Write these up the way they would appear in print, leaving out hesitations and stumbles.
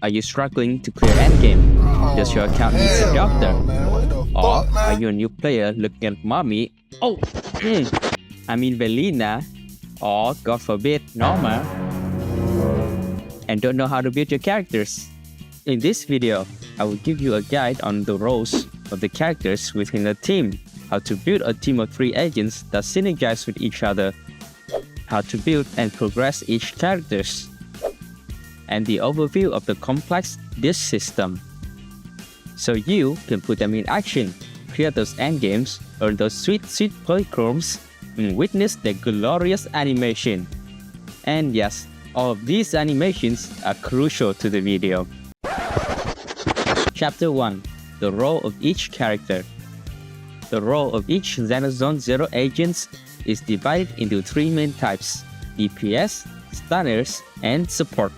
Are you struggling to clear endgame? Does your account need a doctor? Or are you a new player looking at mommy? Oh, I mean Velina, or God forbid, Norma, and don't know how to build your characters? In this video, I will give you a guide on the roles of the characters within a team, how to build a team of 3 agents that synergize with each other, how to build and progress each characters, and the overview of the complex dish system, so you can put them in action, clear those endgames, earn those sweet polychromes, and witness their glorious animation. And yes, all of these animations are crucial to the video. Chapter 1. The role of each character. The role of each Zone 0 agents is divided into 3 main types: DPS, stunners, and support.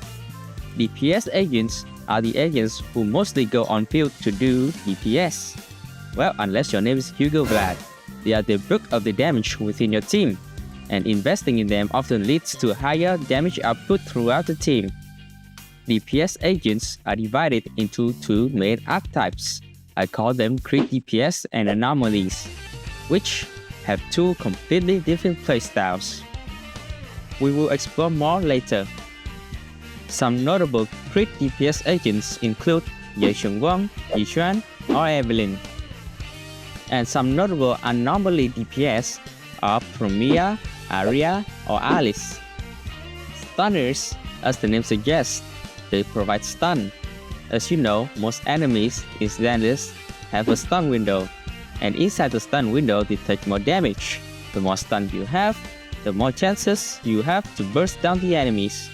DPS agents are the agents who mostly go on field to do DPS. Well, unless your name is Hugo Vlad, they are the bulk of the damage within your team, and investing in them often leads to higher damage output throughout the team. DPS agents are divided into 2 main archetypes. I call them crit DPS and anomalies, which have 2 completely different playstyles. We will explore more later. Some notable crit DPS agents include Ye Xiongguang, Yixuan, or Evelyn. And some notable anomaly DPS are Promia, Arya, or Alice. Stunners, as the name suggests, they provide stun. As you know, most enemies in Zenless have a stun window, and inside the stun window they take more damage. The more stun you have, the more chances you have to burst down the enemies.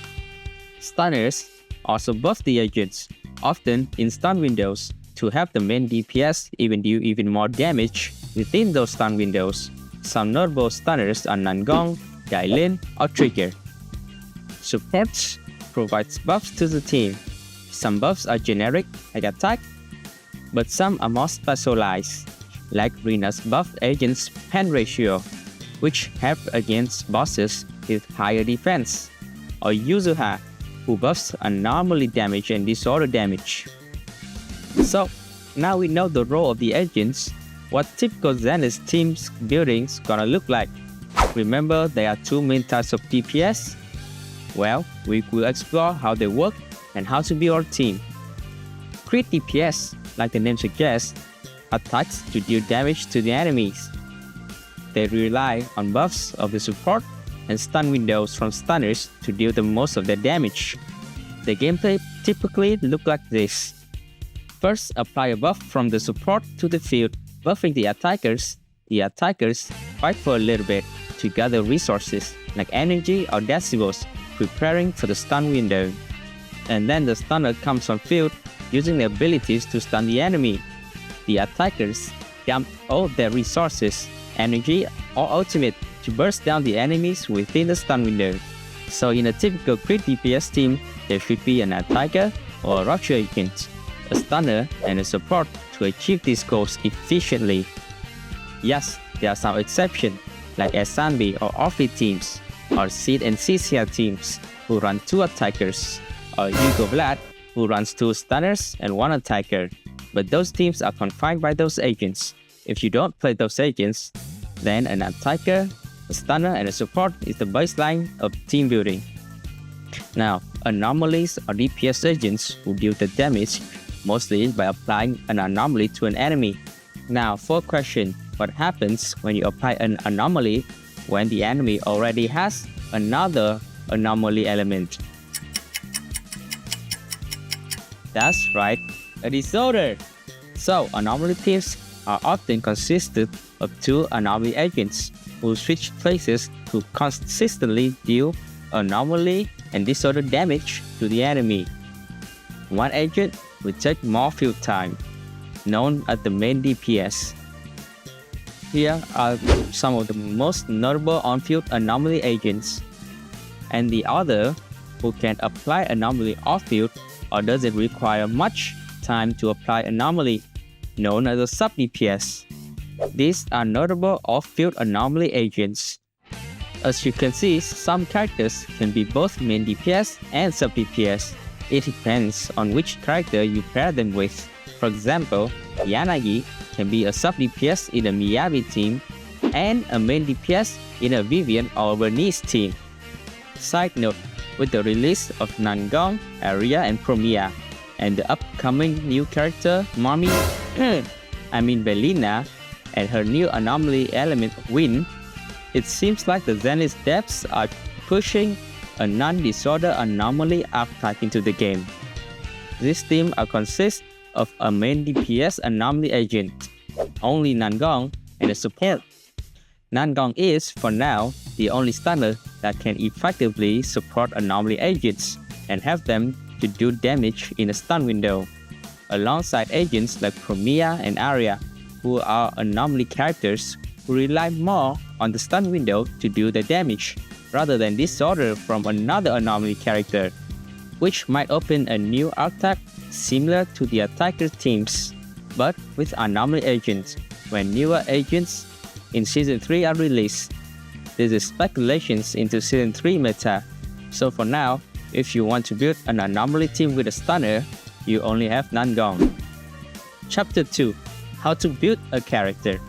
Stunners also buff the agents, often in stun windows, to help the main DPS even do even more damage within those stun windows. Some notable stunners are Nangong, Gailin, or Trigger. Supports provides buffs to the team. Some buffs are generic, like attack, but some are more specialized, like Rina's buffed agent's pen ratio, which help against bosses with higher defense, or Yuzuha, who buffs anomaly damage and disorder damage. So, now we know the role of the agents, what typical Zenless team's building's gonna look like. Remember, there are 2 main types of DPS? Well, we will explore how they work and how to build our team. Crit DPS, like the name suggests, attacks to deal damage to the enemies. They rely on buffs of the support and stun windows from stunners to deal the most of their damage. The gameplay typically look like this. First, apply a buff from the support to the field, buffing the attackers. The attackers fight for a little bit to gather resources like energy or decibels, preparing for the stun window. And then the stunner comes on field using the abilities to stun the enemy. The attackers dump all their resources, energy, or ultimate to burst down the enemies within the stun window. So in a typical crit DPS team, there should be an attacker or a rocket agent, a stunner, and a support to achieve these goals efficiently. Yes, there are some exceptions, like Asanbi or Offly teams, or Seed and CCR teams, who run 2 attackers, or Hugo Vlad, who runs 2 stunners and 1 attacker. But those teams are confined by those agents. If you don't play those agents, then an attacker, a stunner, and a support is the baseline of team building. Now, anomalies are DPS agents who deal the damage mostly by applying an anomaly to an enemy. Now, for a question, what happens when you apply an anomaly when the enemy already has another anomaly element? That's right, a disorder. So, anomaly teams are often consisted of 2 anomaly agents who switch places to consistently deal anomaly and disorder damage to the enemy. One agent will take more field time, known as the main DPS. Here are some of the most notable on-field anomaly agents, and the other who can apply anomaly off-field or doesn't require much time to apply anomaly, known as a sub-DPS. These are notable off-field anomaly agents. As you can see, some characters can be both main DPS and sub-DPS. It depends on which character you pair them with. For example, Yanagi can be a sub DPS in a Miyabi team and a main DPS in a Vivian or Bernice team. Side note, with the release of Nangong, Aria and Promia, and the upcoming new character Mommy, Belina, and her new anomaly element Wind, it seems like the Zenless devs are pushing a non-disorder anomaly archetype into the game. This team consists of a main DPS anomaly agent, only Nangong, and a support. Nangong is, for now, the only stunner that can effectively support anomaly agents and have them to do damage in a stun window, alongside agents like Promia and Aria, who are anomaly characters who rely more on the stun window to do the damage, rather than disorder from another anomaly character, which might open a new archetype similar to the attacker teams, but with anomaly agents when newer agents in Season 3 are released. This is speculations into Season 3 meta, so for now, if you want to build an anomaly team with a stunner, you only have Nangong. Chapter 2. How to build a character.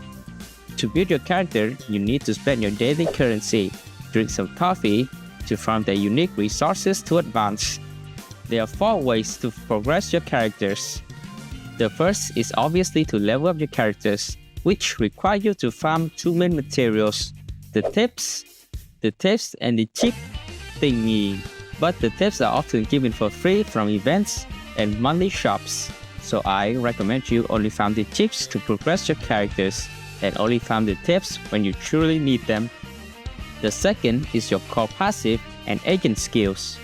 To build your character, you need to spend your daily currency, drink some coffee, to farm the unique resources to advance. There are 4 ways to progress your characters. The first is obviously to level up your characters, which require you to farm 2 main materials, the tips and the chip thingy. But the tips are often given for free from events and monthly shops, so I recommend you only farm the chips to progress your characters, and only farm the tips when you truly need them. The second is your core passive and agent skills.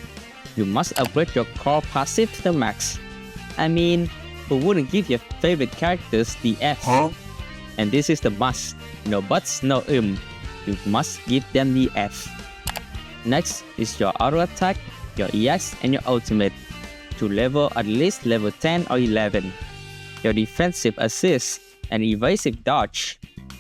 You must upgrade your core passive to the max. Who wouldn't give your favorite characters the F? And this is the must. No buts, no You must give them the F. Next is your auto attack, your EX, and your ultimate, to level at least level 10 or 11. Your defensive assist and evasive dodge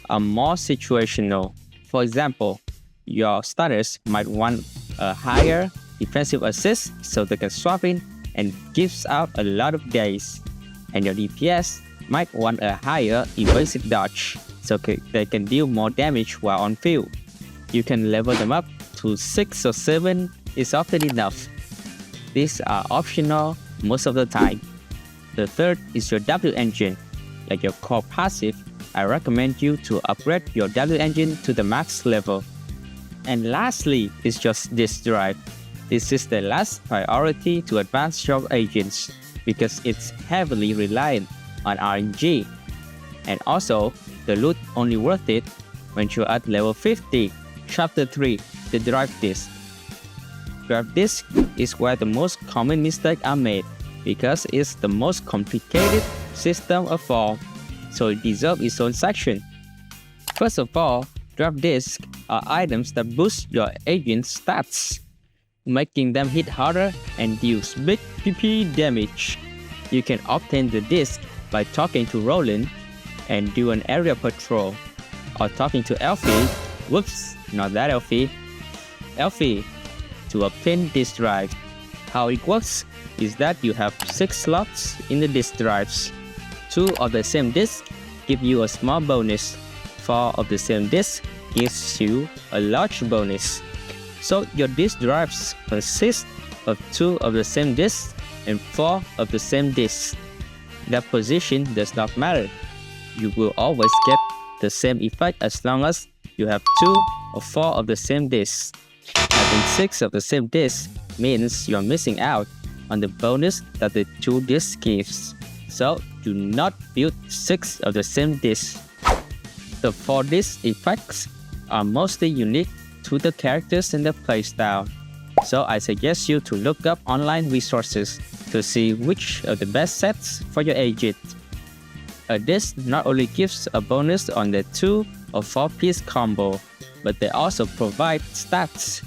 are more situational. For example, your starters might want a higher defensive assist so they can swap in and gives out a lot of days. And your DPS might want a higher evasive dodge so they can deal more damage while on field. You can level them up to 6 or 7 is often enough. These are optional most of the time. The third is your W engine. Like your core passive, I recommend you to upgrade your W engine to the max level. And lastly is just disk drive. This is the last priority to advance your agents because it's heavily reliant on RNG. And also, the loot only worth it when you're at level 50. Chapter 3. The drive disk. Drive disk is where the most common mistakes are made because it's the most complicated system of all, so it deserves its own section. First of all, drive discs are items that boost your agent's stats, making them hit harder and deal big PP damage. You can obtain the disc by talking to Roland and do an area patrol, or talking to Elfie, whoops, not that Elfie, to obtain disk drive. How it works is that you have 6 slots in the disk drives. 2 of the same disk give you a small bonus. 4 of the same disk gives you a large bonus. So your disk drives consist of 2 of the same disks and 4 of the same disks. That position does not matter. You will always get the same effect as long as you have 2 or 4 of the same disks. Having 6 of the same disks means you're missing out on the bonus that the 2 disks gives. So do not build 6 of the same disks. The 4 disc effects are mostly unique to the characters and their playstyle. So I suggest you to look up online resources to see which are the best sets for your agent. A disc not only gives a bonus on the 2 or 4 piece combo, but they also provide stats.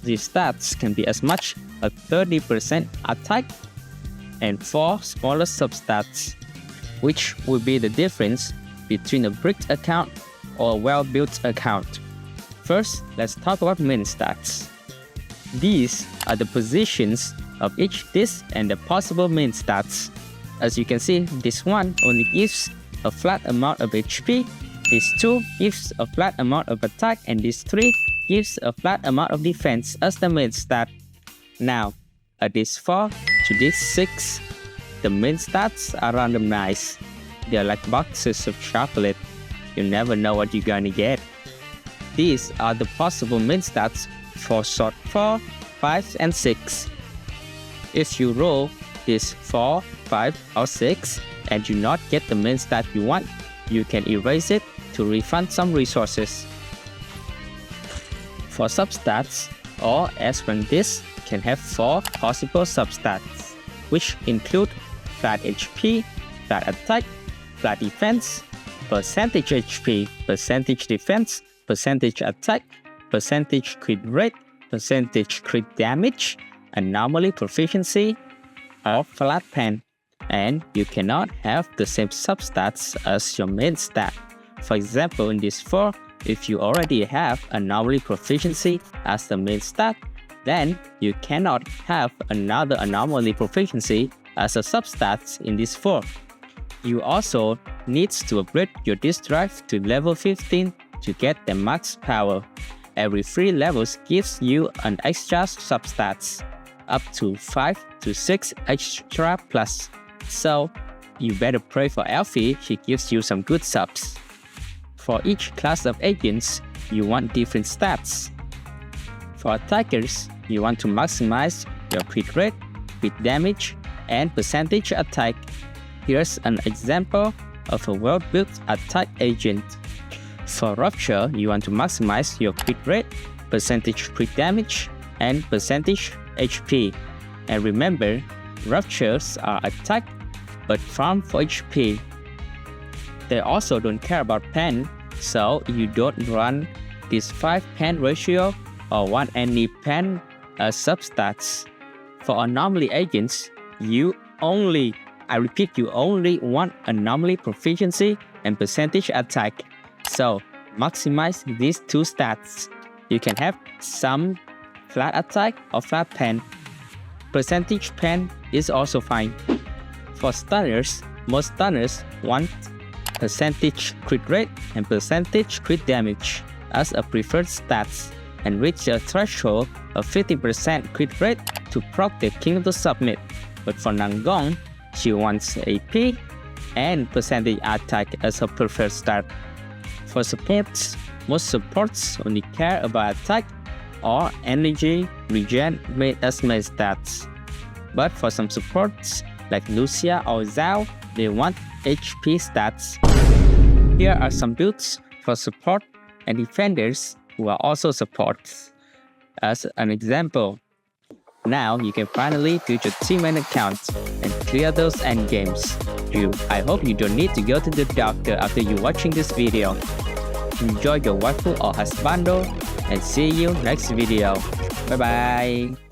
These stats can be as much as 30% attack and 4 smaller substats, which will be the difference between a bricked account or a well-built account. First, let's talk about main stats. These are the positions of each disc and the possible main stats. As you can see, this one only gives a flat amount of HP, this 2 gives a flat amount of attack, and this 3 gives a flat amount of defense as the main stat. Now, at this 4 to this 6, the main stats are randomized. They are like boxes of chocolate. You never know what you're gonna get. These are the possible main stats for sort 4, 5, and 6. If you roll this 4, 5, or 6 and do not get the main stat you want, you can erase it to refund some resources. For substats, all S-rank discs can have 4 possible substats, which include flat HP, flat attack, flat defense, percentage HP, percentage defense, percentage attack, percentage crit rate, percentage crit damage, anomaly proficiency, or flat pen. And you cannot have the same substats as your main stat. For example, in this 4, if you already have anomaly proficiency as the main stat, then you cannot have another anomaly proficiency as a substat in this 4. You also need to upgrade your disk drive to level 15 to get the max power. Every 3 levels gives you an extra substats, up to 5 to 6 extra plus. So, you better pray for Alfie, she gives you some good subs. For each class of agents, you want different stats. For attackers, you want to maximize your crit rate, crit damage, and percentage attack. Here's an example of a well-built attack agent. For Rupture, you want to maximize your crit rate, percentage crit damage, and percentage HP. And remember, Ruptures are attack but farm for HP. They also don't care about pen, so you don't run this 5 pen ratio or want any pen substats. For anomaly agents, you only want anomaly proficiency and percentage attack. So maximize these 2 stats. You can have some flat attack or flat pen. Percentage pen is also fine. For stunners, most stunners want percentage crit rate and percentage crit damage as a preferred stats and reach a threshold of 50% crit rate to proc the King to submit. But for Nangong, she wants AP and percentage attack as her preferred stat. For supports, most supports only care about attack or energy regen made as main stats. But for some supports like Lucia or Zhao, they want HP stats. Here are some builds for support and defenders who are also supports. As an example, now you can finally build your teammate account and clear those endgames. I hope you don't need to go to the doctor after you watching this video. Enjoy your waifu or husbando and see you next video. Bye bye.